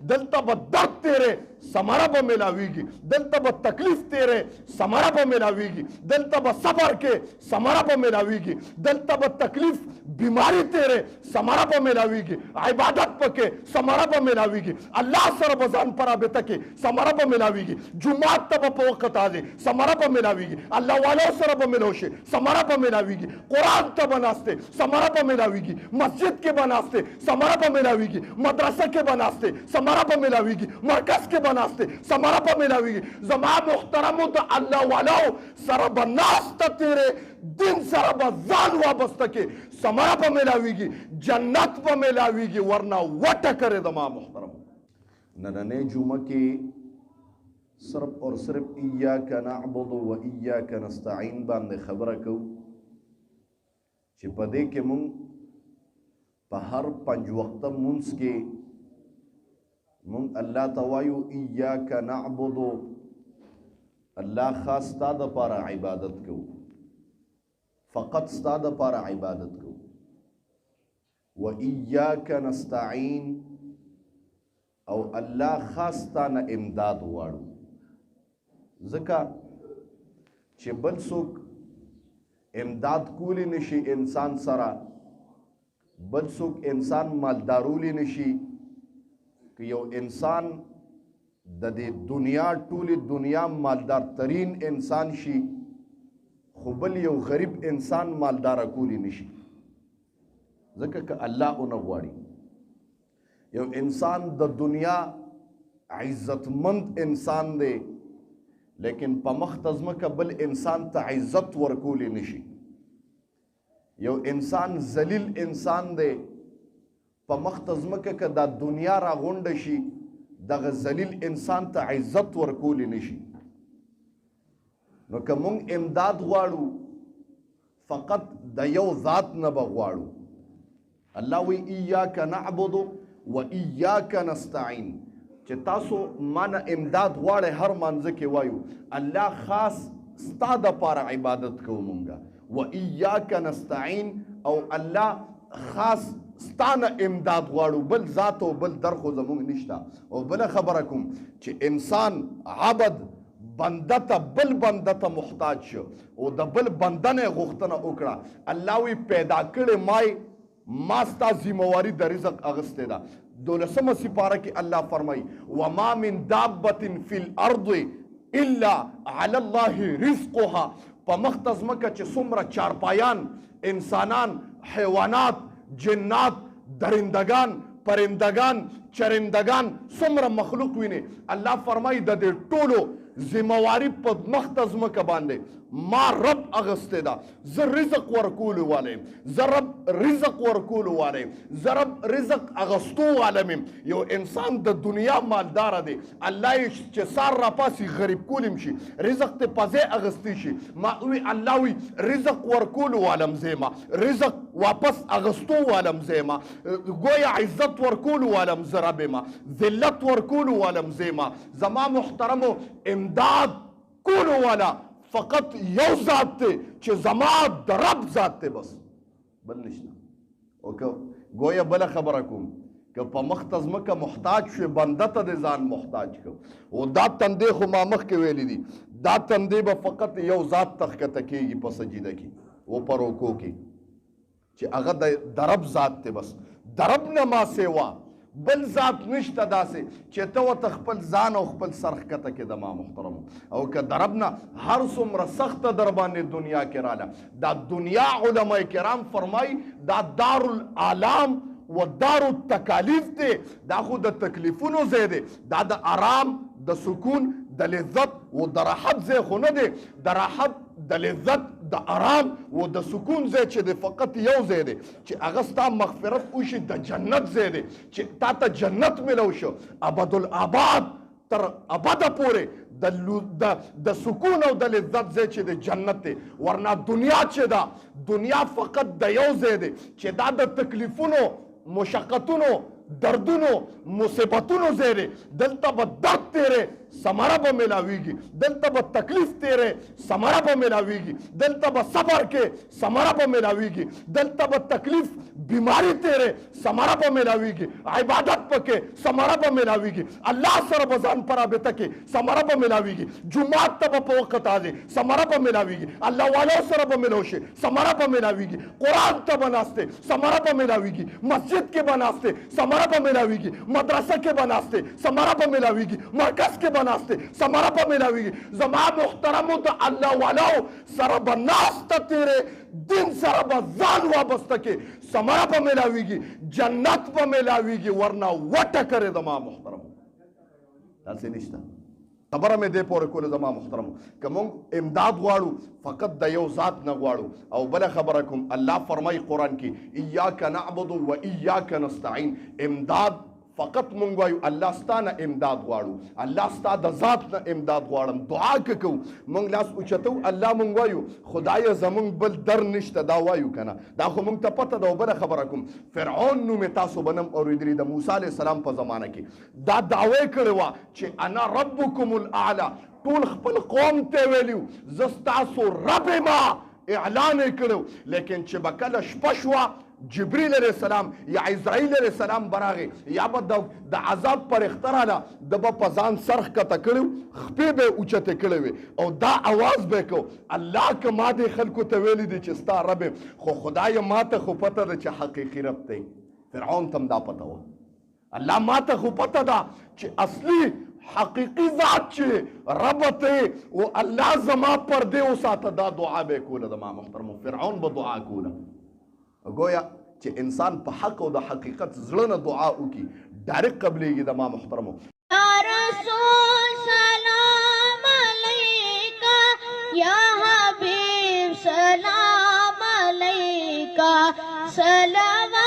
دلته به درد تیرې ثمره به ملاویږي، دلته به تکلیف تیرې ثمره به ملاویږي، دلته به صبر کې ثمره به ملاویږي، دلته به تکلیف بیماری تیرې ثمره به ملاویږي، عبادت پکې ثمره به ملاویږي، الله سره به ځان په رابطه کې ثمره به ملاویږي، جومات ته به په وخت راځې ثمره به ملاویږي، الله والو سره به ملو شي ثمره به ملاویږي، قرآن ته به ناستې ثمره به ملاویږي، مسجد کې به ناستې ثمره به ملاویږي، مدرسه کې به ناستې ثمره به ملاویږي، مرکز کې به ناستې ثمره به ملاویږي. زما محترمو د الله والو سره به ناسته تیرې دین سره به ځان وابسته کې ثمره به ملاویږي، جنت به ملاویږي، ورنه وټه کرے زما محترمو. نننۍ جمعه کې صرف اور صرف ایاک نعبد و ایاک نستعین باندې خبره کوو چې په دې کې مونږ په هر 5 وخته مونځ کې مونږ الله ته وایو ایاک نعبد، الله خاص ستا دپاره عبادت کوو، فقط ستا دپاره عبادت کوو. و ایاک نستعین، او الله خاص تا نه امداد غواړو، ځکه چې بل څوک امداد کولی نشي انسان سره، بل څوک انسان مالدارولی نشي. که یو انسان د دې دنیا ټولې دنیا مالدار ترین انسان شي خو بل یو غریب انسان مالداره کولی نشي، ځکه که الله اونه غواړي. یو انسان د دنیا عزتمند انسان دی لیکن په مخ ته ځمکه بل انسان ته عزت ورکولی نشي. یو انسان ذلیل انسان دی په مخ ته ځمکه که دا دنیا راغونډه شي دغه ذلیل انسان ته عزت ورکولی نشي. نو که مونږ امداد غواړو فقط د یو ذات نه به غواړو. الله وی ایاک نعبد و ایاک نستعین، چې تاسو مانه امداد غواړئ هر مانځه کې وایو الله خاص ستا دپاره عبادت کوو مونږه، و ایاک نستعین، او الله خاص ستانه امداد غواړو، بل ذات او بل در خو زمونږ نشته. او بله خبره کوم چې انسان عبد بنده ته بل بنده ته محتاج شو او د بل بنده نه غوښتنه وکړه، الله وی پیدا کړې ما ستا ذمواري د رزق اغستې ده. 12مه سپاره کې الله فرمایي وما من دابة فی الارض الا علی الله رزقها. په مخ ته ځمکه چې څومره چارپایان انسانان، حیوانات، جنات، درندگان، پرندگان، چرندگان، څومره مخلوق ویني، الله فرمایي د دې ټولو ذمواري په مخ ته ځمکه باندې ما رب اغستې ده. زه رزق ورکولو والا یم، زه رب رزق ورکولو والا یم، زه رب رزق اغستو والا یم. یو انسان د دنیا مالداره دی، الله یې چې سار راپاسي غریب کولیم شي، رزق ته پځې اغستی شي، ما وی الله وی رزق ورکولو والم زیما، رزق واپس اغستو والم زیما، گویا عزت ورکولو والم زربما، ذلت ورکولو والم زیما. زما محترمو امداد کولو والا فقط یو ذات ته چې زما د رب ذات ته، بس بل نشته. او که گویا بله خبره کوم که په مخ ته ځمکه محتاج شوې بنده ته د ځان محتاج کو، او دا تندې خو ما مخکې ویلي دي دا تندې به فقط یو ذات ته ښکته کېږي په سجده کې او په رکوع کې چې هغه د رب ذات ته، بس د رب نه ما سیوا بل ذات نشته داسې چې ته ورته خپل ځان او خپل سر ښکته کې د ما محترمو. او که د رب نه هر څومره سخته در باندې دنیا کې راله، دا دنیا علما کرام فرمایي دا دار العالم و دار التکالیف دی، دا خو د تکلیفونو ځای دی، دا د آرام، د سکون، د لذت و د راحت ځای خو نه دی. د راحت، د لذت، د آرام و د سکون ځای چې دی فقط یو ځای دی چې هغه ستا مغفرت وشي، د جنت ځای دی چې تا ته جنت ملو شو ابدالآباد تر ابده پورې د سکون او د لذت ځای چې د جنت دی. ورنه دنیا چې ده، دنیا فقط د یو ځای دی چې دا د تکلیفونو، مشقتونو، دردونو، مصیبتونو ځای دی. دلته به درد تیرې समरा पे मिलावीगी दलता ब तकलीफ तेरे समरा पे मिलावीगी दलता ब सबर के समरा पे मिलावीगी दलता ब तकलीफ बीमारी तेरे समरा पे मिलावीगी इबादत पके समरा पे मिलावीगी अल्लाह सर बजान पर आबे तके समरा पे मिलावीगी जुमात तब पे वक्त आजे समरा पे मिलावीगी अल्लाह वाले सर पे मिलोशे समरा पे मिलावीगी कुरान तब बनास्ते समरा पे मिलावीगी मस्जिद के बनास्ते समरा पे मिलावीगी मदरसा के बनास्ते समरा पे मिलावीगी मरकज के बनास्ते समरा पे मिलावीगी जमा मुहतरम तो अल्लाह वाला सर बनास्ते तेरे दिन सर बजान वाबस्ता के समरा पे मिलावीगी जन्नत पे मिलावीगी वरना वट करे दमा मुहतरम ऐसे निश्ता खबर में दे पोरे कोले जमा मुहतरम कमों इमदाद वाड़ू फकत दयो जात न वाड़ू और बला खबरकुम अल्लाह फरमाई कुरान की इय्याका नअबुदु व इय्याका नस्तईन इमदाद फकत मंगवायु अल्लाह स्ताना इमदाद वाड़ू अल्लाह स्ता द जात न इमदाद वाड़म दुआ ककू मंगलास उचतू अल्लाह मंगवायु खुदाय जमंग बल दर निश्त दावायु कना दा खो मंग त पता दो बला खबरकुम फिरौन नु में तासो बनम और इदरी द मूसा अलैहि सलाम पर जमाना की दा दावे कड़वा चे अना रब्बुकुमुल आला टूल खपल कौम ते वेल्यू जस्तासो रब मा ऐलान करो लेकिन चे बकल शपशवा जिब्रील अलैहि सलाम या इज़राइल अलैहि सलाम बरागे या बद द अजाब पर इख्तराला दब पजान सरख का तकड़ू खपे बे उचते कड़वे और दा आवाज बे को अल्लाह के मादे खलको तवेली दे चिस्ता रब खो खुदाय माते खो पता दे हकीकी रब ते फिरौन तम दा पता हो अल्लाह माते खो पता दा च असली हकीकी जात चे रब ते वो अल्लाह जमा पर दे उसात दा दुआ बे कोला दमा मुहतरम फिरौन ब दुआ कोला गोया चे इंसान पे हक और द हकीकत जड़न दुआ की डायरेक्ट कबलेगी दमा मुहतरम या रसूल सलाम अलैका या हबीब सलाम अलैका सलाम